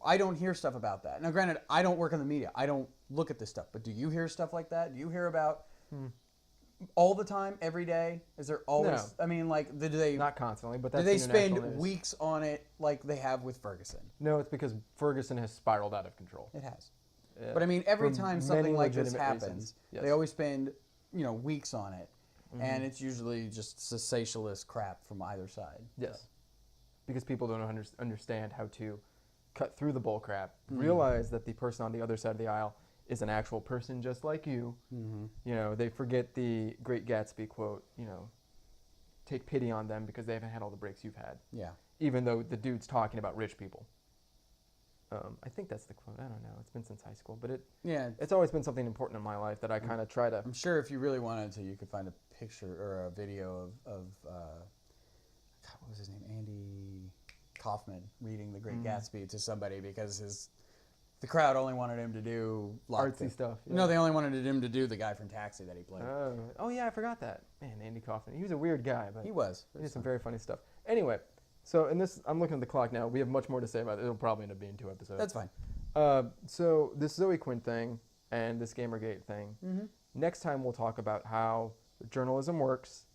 Speaker 2: I don't hear stuff about that. Now, granted, I don't work in the media. I don't look at this stuff, but do you hear stuff like that? Do you hear about... all the time, every day? Is there always? No. I mean, like, do they?
Speaker 1: Not constantly, but that's
Speaker 2: do they spend weeks on it like they have with Ferguson?
Speaker 1: No, it's because Ferguson has spiraled out of control.
Speaker 2: It has. But I mean, every time something like this happens, they always spend, you know, weeks on it, and it's usually just sensationalist crap from either side.
Speaker 1: Yes, so. Because people don't understand how to cut through the bull crap, realize that the person on the other side of the aisle is an actual person just like you. You know, they forget the Great Gatsby quote, you know, take pity on them because they haven't had all the breaks you've had.
Speaker 2: Yeah.
Speaker 1: Even though the dude's talking about rich people. I think that's the quote. I don't know. It's been since high school, but it's always been something important in my life that I kind of try to...
Speaker 2: I'm sure if you really wanted to, you could find a picture or a video of God, what was his name? Andy Kaufman reading The Great Gatsby to somebody because the crowd only wanted him to do
Speaker 1: artsy stuff.
Speaker 2: Yeah. No, they only wanted him to do the guy from Taxi that he played.
Speaker 1: Oh yeah, I forgot that. Man, Andy Kaufman. He was a weird guy, but
Speaker 2: he did
Speaker 1: some very funny stuff. Anyway, so in this, I'm looking at the clock now. We have much more to say about it. It'll probably end up being 2 episodes.
Speaker 2: That's fine.
Speaker 1: So this Zoe Quinn thing and this GamerGate thing. Next time we'll talk about how journalism works,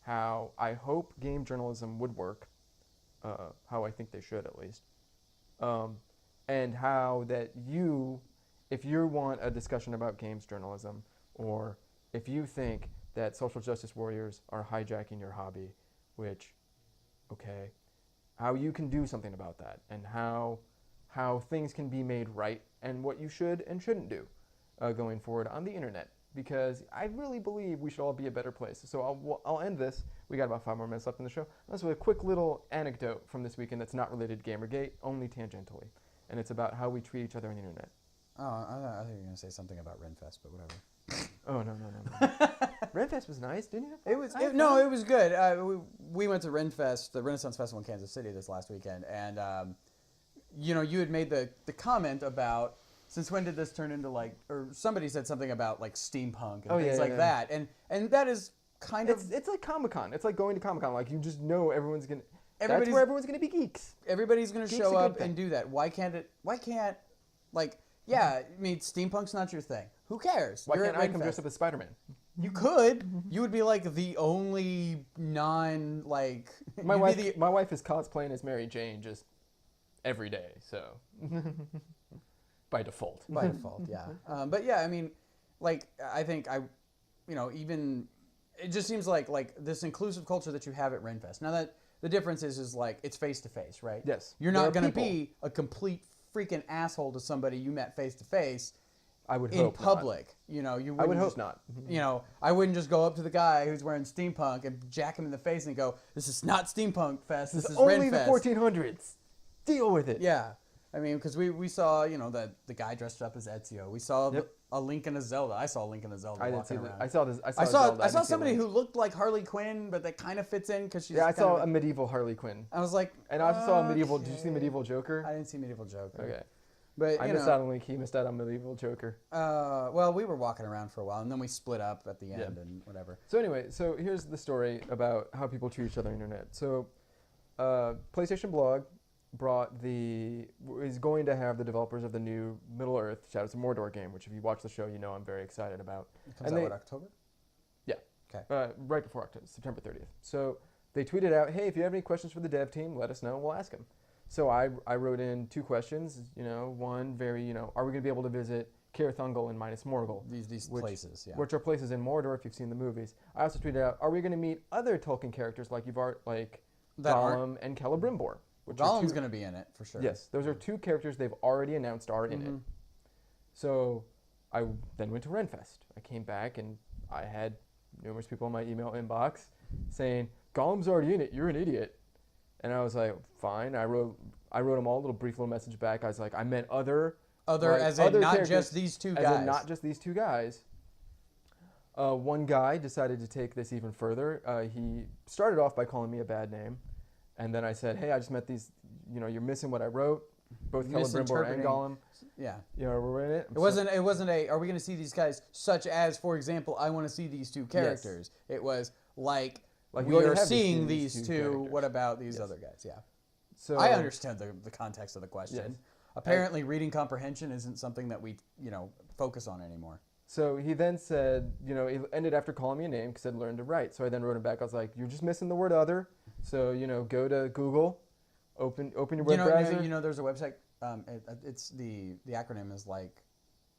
Speaker 1: how I hope game journalism would work, how I think they should at least. And how that if you want a discussion about games journalism, or if you think that social justice warriors are hijacking your hobby, which, okay, how you can do something about that, and how things can be made right, and what you should and shouldn't do going forward on the internet. because I really believe we should all be a better place. So I'll end this. We got about 5 more minutes left in the show. This with a quick little anecdote from this weekend that's not related to GamerGate, only tangentially. And it's about how we treat each other on the internet.
Speaker 2: Oh, I think you were going to say something about Renfest, but whatever.
Speaker 1: Oh, no. Renfest was nice, didn't you?
Speaker 2: It was good. We went to Renfest, the Renaissance Festival in Kansas City this last weekend, and you had made the comment about, since when did this turn into or somebody said something about steampunk and things like that, and that is kind of
Speaker 1: it's like Comic-Con. It's like going to Comic-Con. Like, you just know everyone's gonna. That's where everyone's gonna be geeks.
Speaker 2: Everybody's gonna show up and do that. Why can't yeah, I mean, steampunk's not your thing. Who cares?
Speaker 1: Why can't I come dressed up as Spider-Man?
Speaker 2: You could. You would be the only non
Speaker 1: My wife is cosplaying as Mary Jane just every day, so by default.
Speaker 2: By default, yeah. But yeah, I mean, I think even it just seems like this inclusive culture that you have at Renfest. Now that the difference is it's face to face, right?
Speaker 1: Yes.
Speaker 2: You're not going to be a complete freaking asshole to somebody you met face to face.
Speaker 1: I would
Speaker 2: in
Speaker 1: hope
Speaker 2: public.
Speaker 1: not.
Speaker 2: You
Speaker 1: I would hope not.
Speaker 2: I wouldn't just go up to the guy who's wearing steampunk and jack him in the face and go, "This is not Steampunk Fest. This is
Speaker 1: only
Speaker 2: Renfest."
Speaker 1: The 1400s. Deal with it.
Speaker 2: Yeah. I mean, because we saw, the guy dressed up as Ezio. We saw a Link and a Zelda. I saw a Link and a Zelda walking around.
Speaker 1: I saw this.
Speaker 2: I saw somebody who looked like Harley Quinn, but that kind of fits in because she's.
Speaker 1: Yeah, I saw a medieval Harley Quinn.
Speaker 2: I was like,
Speaker 1: and I also saw a medieval. Did you see Medieval Joker?
Speaker 2: I didn't see Medieval Joker.
Speaker 1: Okay,
Speaker 2: but
Speaker 1: I missed out on Link. He missed out on Medieval Joker.
Speaker 2: Well, we were walking around for a while, and then we split up at the end and whatever.
Speaker 1: So anyway, here's the story about how people treat each other on the internet. So, PlayStation Blog is going to have the developers of the new Middle-earth Shadows of Mordor game, which if you watch the show, I'm very excited about.
Speaker 2: It comes out in October?
Speaker 1: Yeah.
Speaker 2: Okay.
Speaker 1: Right before October, September 30th. So they tweeted out, "Hey, if you have any questions for the dev team, let us know and we'll ask them." So I wrote in 2 questions, one very, are we going to be able to visit Caer Thungol and Minas Morgul?
Speaker 2: These places, yeah.
Speaker 1: Which are places in Mordor if you've seen the movies. I also tweeted out, are we going to meet other Tolkien characters like Gollum and Celebrimbor?
Speaker 2: Gollum's going to be in it, for sure.
Speaker 1: Yes, those are 2 characters they've already announced are in it. So I then went to Renfest. I came back and I had numerous people in my email inbox saying, Gollum's already in it, you're an idiot. And I was like, fine. I wrote them all a brief little message back. I was like, I meant other
Speaker 2: as in not just these 2 guys.
Speaker 1: As in not just these 2 guys. One guy decided to take this even further. He started off by calling me a bad name. And then I said, hey, I just met these, you're missing what I wrote. Both Celebrimbor and Gollum.
Speaker 2: Yeah.
Speaker 1: We're in it.
Speaker 2: It wasn't are we going to see these guys, such as, for example, I want to see these 2 characters. Yes. It was we are seeing these 2, what about these other guys? Yeah. So I understand the context of the question. Yes. Apparently, reading comprehension isn't something that we, focus on anymore. So
Speaker 1: he then said, he ended after calling me a name because I'd learned to write. So I then wrote him back. I was like, you're just missing the word other. So, go to Google, open your web browser.
Speaker 2: There's a website. It's the acronym is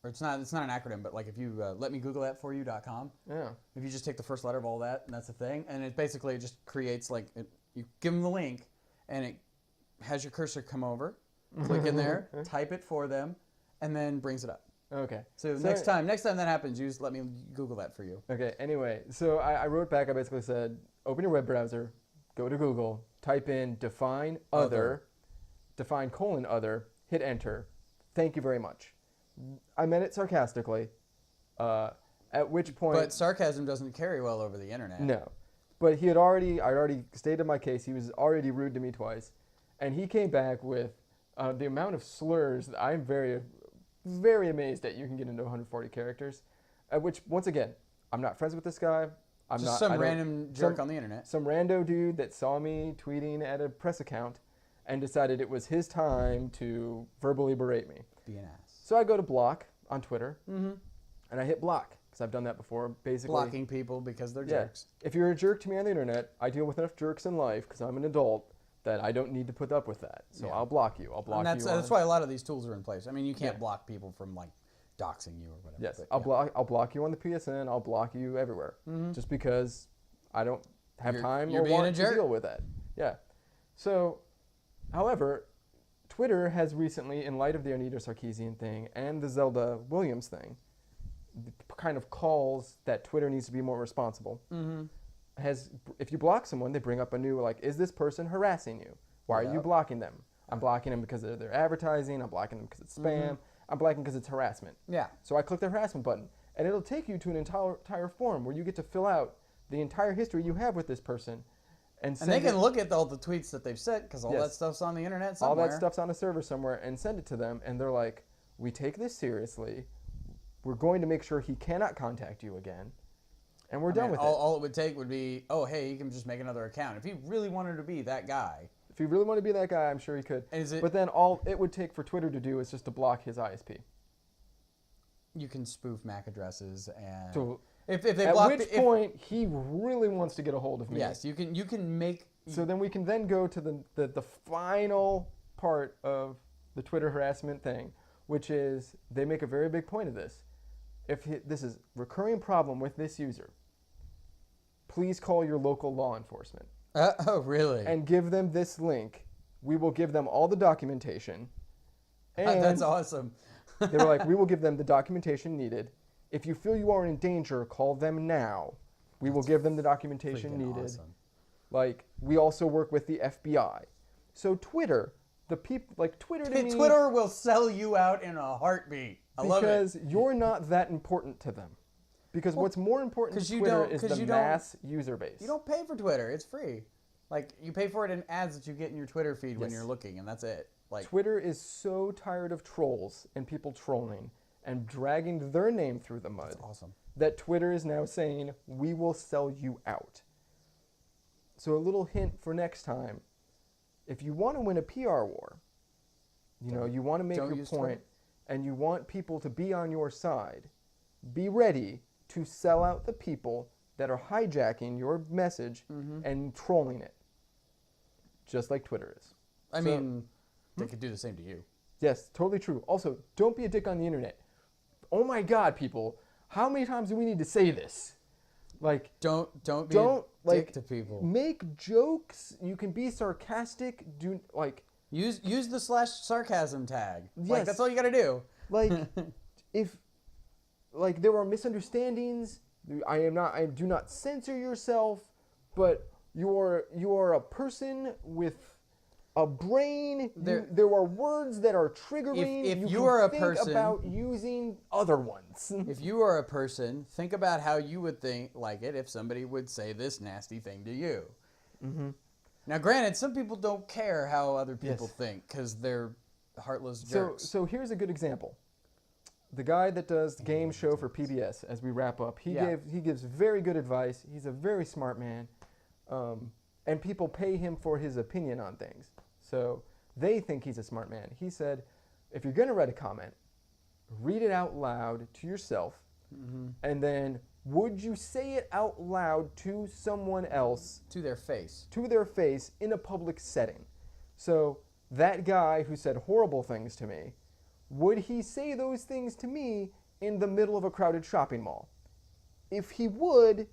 Speaker 2: or it's not an acronym, but if you let me Google that for you.com.
Speaker 1: Yeah.
Speaker 2: If you just take the first letter of all that, and that's the thing. And it basically just creates you give them the link and it has your cursor come over, click in there, type it for them, and then brings it up.
Speaker 1: Okay.
Speaker 2: So next time that happens, you just let me Google that for you.
Speaker 1: Okay. Anyway, so I wrote back. I basically said, open your web browser, go to Google, type in define other, define : other, hit enter. Thank you very much. I meant it sarcastically. At which point.
Speaker 2: But sarcasm doesn't carry well over the internet.
Speaker 1: No. But I already stated my case. He was already rude to me twice. And he came back with the amount of slurs that I'm very, very amazed that you can get into 140 characters. At which, once again, I'm not friends with this guy.
Speaker 2: Some random jerk on the internet.
Speaker 1: Some rando dude that saw me tweeting at a press account and decided it was his time to verbally berate me.
Speaker 2: Be an ass.
Speaker 1: So I go to block on Twitter, and I hit block, because I've done that before, basically.
Speaker 2: Blocking people because they're jerks.
Speaker 1: If you're a jerk to me on the internet, I deal with enough jerks in life, because I'm an adult, that I don't need to put up with that. So I'll block you.
Speaker 2: That's why a lot of these tools are in place. I mean, you can't block people from, doxing you or whatever.
Speaker 1: Yes, I'll block you on the PSN. I'll block you everywhere, just because I don't have time or want to deal with that. Yeah. So, however, Twitter has recently, in light of the Anita Sarkeesian thing and the Zelda Williams thing, kind of calls that Twitter needs to be more responsible. If you block someone, they bring up a new, like, is this person harassing you? Why are you blocking them? I'm blocking them because of their advertising. I'm blocking them because it's spam. I'm blocking because it's harassment.
Speaker 2: Yeah.
Speaker 1: So I click the harassment button, and it'll take you to an entire form where you get to fill out the entire history you have with this person. And
Speaker 2: they can look at all the tweets that they've sent, because all that stuff's on the internet somewhere.
Speaker 1: All that stuff's on a server somewhere, and send it to them, and they're like, we take this seriously. We're going to make sure he cannot contact you again. And we're done with it.
Speaker 2: All it would take would be, oh, hey, he can just make another account. If he really wanted to be that guy.
Speaker 1: If he really wanted to be that guy, I'm sure he could. But then all it would take for Twitter to do is just to block his ISP.
Speaker 2: You can spoof MAC addresses, and
Speaker 1: So
Speaker 2: if they
Speaker 1: at
Speaker 2: block
Speaker 1: which point he really wants to get a hold of me.
Speaker 2: Yes, you can make.
Speaker 1: So then we can then go to the final part of the Twitter harassment thing, which is they make a very big point of this. If this is a recurring problem with this user, please call your local law enforcement.
Speaker 2: Oh, really?
Speaker 1: And give them this link. We will give them all the documentation. And
Speaker 2: that's awesome.
Speaker 1: they were like, we will give them the documentation needed. If you feel you are in danger, call them now. We will give them the documentation needed.
Speaker 2: Awesome.
Speaker 1: Like, we also work with the FBI. So Twitter, the people, like Twitter to me,
Speaker 2: Twitter will sell you out in a heartbeat. I love it.
Speaker 1: Because you're not that important to them. Because what's more important to Twitter is the mass user base.
Speaker 2: You don't pay for Twitter. It's free. Like, you pay for it in ads that you get in your Twitter feed when you're looking, and that's it. Like,
Speaker 1: Twitter is so tired of trolls and people trolling and dragging their name through the mud.
Speaker 2: That's awesome.
Speaker 1: That Twitter is now saying, we will sell you out. So a little hint for next time. If you want to win a PR war, you want to make your point, and you want people to be on your side, be ready to sell out the people that are hijacking your message and trolling it. Just like Twitter is.
Speaker 2: I mean, they could do the same to you.
Speaker 1: Yes, totally true. Also, don't be a dick on the internet. Oh my God, people. How many times do we need to say this? Like,
Speaker 2: don't be a dick to people.
Speaker 1: Make jokes. You can be sarcastic.
Speaker 2: Use the /sarcasm tag.
Speaker 1: Yes.
Speaker 2: Like, that's all you got to do.
Speaker 1: Like, if there are misunderstandings, I do not censor yourself, but you are a person with a brain. There are words that are triggering.
Speaker 2: If you are a
Speaker 1: think
Speaker 2: person
Speaker 1: about using other ones.
Speaker 2: If you are a person, think about how you would think like it if somebody would say this nasty thing to you. Now, granted, some people don't care how other people think because they're heartless jerks.
Speaker 1: So here's a good example. The guy that does the game show for PBS, as we wrap up, he gives very good advice. He's a very smart man, and people pay him for his opinion on things. So they think he's a smart man. He said, if you're going to write a comment, read it out loud to yourself, and then would you say it out loud to someone else?
Speaker 2: To their face.
Speaker 1: To their face in a public setting. So that guy who said horrible things to me, would he say those things to me in the middle of a crowded shopping mall? If he would,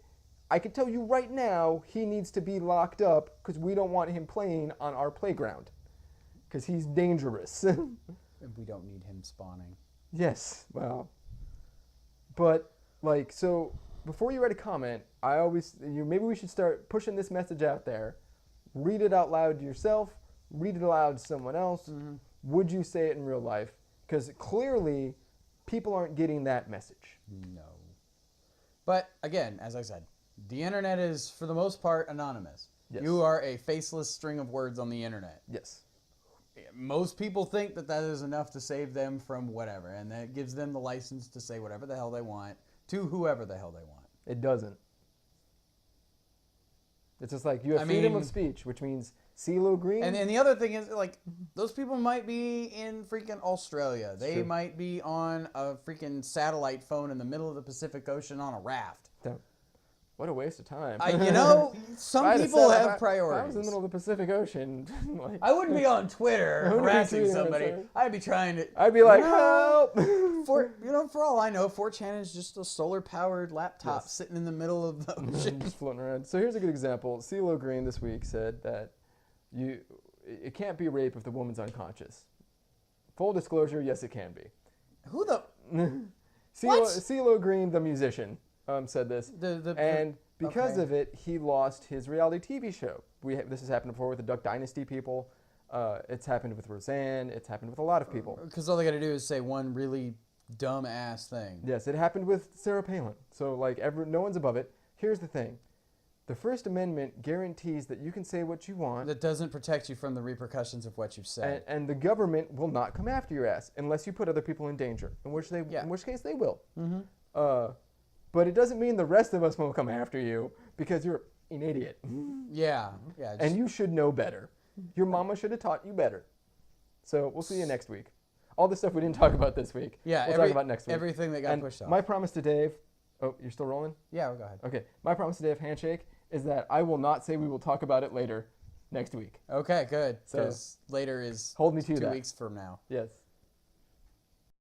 Speaker 1: I can tell you right now, he needs to be locked up because we don't want him playing on our playground because he's dangerous.
Speaker 2: And we don't need him spawning.
Speaker 1: Yes, well, but so before you write a comment, maybe we should start pushing this message out there. Read it out loud to yourself. Read it aloud to someone else. Would you say it in real life? Because clearly, people aren't getting that message.
Speaker 2: No. But again, as I said, the internet is, for the most part, anonymous. Yes. You are a faceless string of words on the internet.
Speaker 1: Yes.
Speaker 2: Most people think that is enough to save them from whatever, and that gives them the license to say whatever the hell they want to whoever the hell they want.
Speaker 1: It doesn't. It's just like you have freedom of speech, which means CeeLo Green.
Speaker 2: And the other thing is, like, those people might be in freaking Australia. They might be on a freaking satellite phone in the middle of the Pacific Ocean on a raft.
Speaker 1: What a waste of time.
Speaker 2: Some people have priorities.
Speaker 1: If I was in the middle of the Pacific Ocean,
Speaker 2: I wouldn't be on Twitter harassing somebody. I'd be trying to.
Speaker 1: I'd be like, help!
Speaker 2: For all I know, 4chan is just a solar-powered laptop sitting in the middle of the ocean,
Speaker 1: just floating around. So here's a good example. CeeLo Green this week said that it can't be rape if the woman's unconscious. Full disclosure, yes, it can be.
Speaker 2: Who the?
Speaker 1: CeeLo Green, the musician, said this. And because of it, he lost his reality TV show. This has happened before with the Duck Dynasty people. It's happened with Roseanne. It's happened with a lot of people.
Speaker 2: Because all they got to do is say one really dumb-ass thing.
Speaker 1: Yes, it happened with Sarah Palin. So, like, no one's above it. Here's the thing. The First Amendment guarantees that you can say what you want.
Speaker 2: That doesn't protect you from the repercussions of what you've said.
Speaker 1: And the government will not come after your ass unless you put other people in danger, in which case they will. Mm-hmm. But it doesn't mean the rest of us won't come after you because you're an idiot.
Speaker 2: Yeah.
Speaker 1: And you should know better. Your mama should have taught you better. So we'll see you next week. All the stuff we didn't talk about this week, we'll talk about next week.
Speaker 2: Everything that got pushed off.
Speaker 1: My promise to Dave... Oh, you're still rolling?
Speaker 2: Yeah, go ahead.
Speaker 1: Okay. My promise to Dave Handshake is that I will not say we will talk about it later next week.
Speaker 2: Okay, good. Because later is
Speaker 1: hold me to
Speaker 2: 2
Speaker 1: that.
Speaker 2: weeks from now.
Speaker 1: Yes.